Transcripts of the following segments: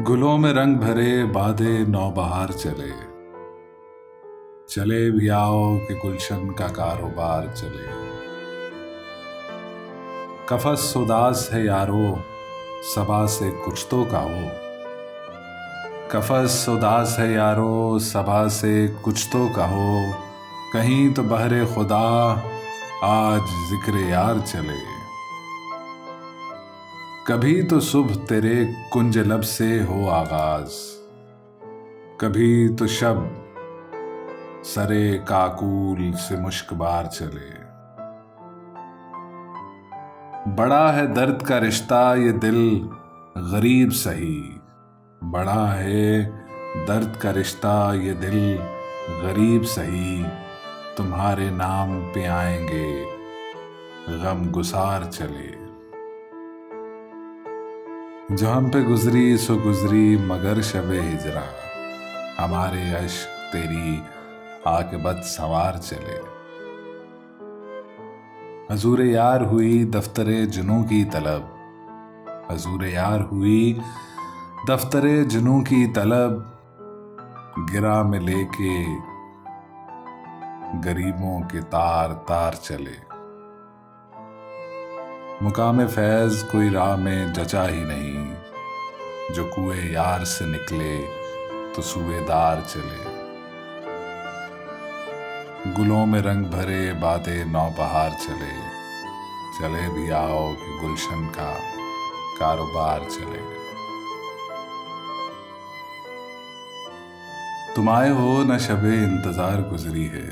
गुलों में रंग भरे बादे नौबहार चले, चले भी आओ कि गुलशन का कारोबार चले। कफस उदास है यारो सबा से कुछ तो कहो, कफस उदास है यारो सबा से कुछ तो कहो। कहीं तो बहरे खुदा आज जिक्र यार चले। कभी तो सुबह तेरे कुंज लब से हो आगाज, कभी तो शब सरे काकूल से मुश्कबार चले। बड़ा है दर्द का रिश्ता ये दिल गरीब सही, बड़ा है दर्द का रिश्ता ये दिल गरीब सही। तुम्हारे नाम पे आएंगे गम गुसार चले। जो हम पे गुजरी सो गुजरी मगर शबे हिजरा, हमारे अश्क तेरी आकिबत सवार चले। हजूर यार हुई दफ्तरे जुनू की तलब, हजूर यार हुई दफ्तरे जुनू की तलब। गिरा में लेके गरीबों के तार तार चले। मुकाम फैज कोई राह में जचा ही नहीं, जो कुएं यार से निकले तो सूबेदार चले। गुलों में रंग भरे बातें नौबहार चले, चले भी आओ कि गुलशन का कारोबार चले। तुम आए हो न शबे इंतजार गुजरी है,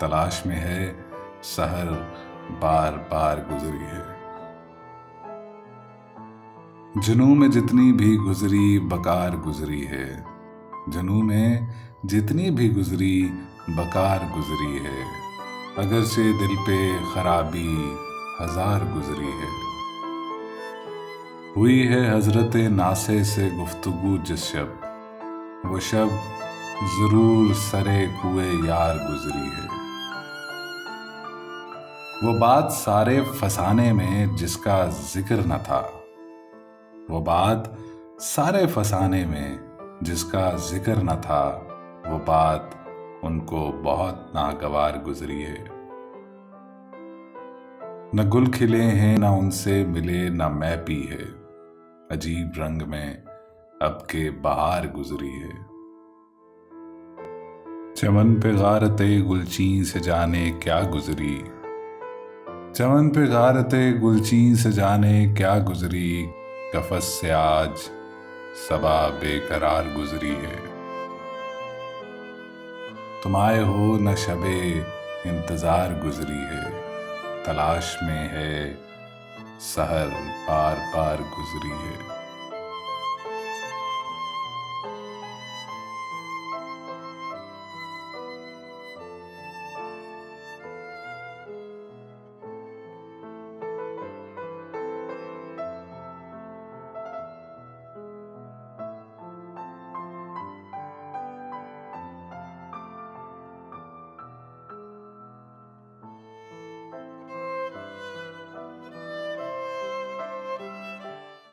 तलाश में है सहर बार बार गुजरी है। जुनू में जितनी भी गुजरी बकार गुजरी है, जुनू में जितनी भी गुजरी बकार गुजरी है। अगर से दिल पे खराबी हजार गुजरी है। हुई है हजरत नासे से गुफ्तगू जिस शब, वो शब जरूर सरे कुए यार गुजरी है। वो बात सारे फसाने में जिसका जिक्र न था, वो बात सारे फसाने में जिसका जिक्र न था। वो बात उनको बहुत नागवार गुजरी है। न गुल खिले हैं न उनसे मिले न मैपी है, अजीब रंग में अब के बहार गुजरी है। चमन पे गारते गुलचीं से जाने क्या गुजरी, चमन पे गारते गुलचीं से जाने क्या गुजरी। कफस से आज सबा बेकरार गुजरी है। तुम आए हो न शबे इंतजार गुजरी है, तलाश में है सहर बार बार गुजरी है।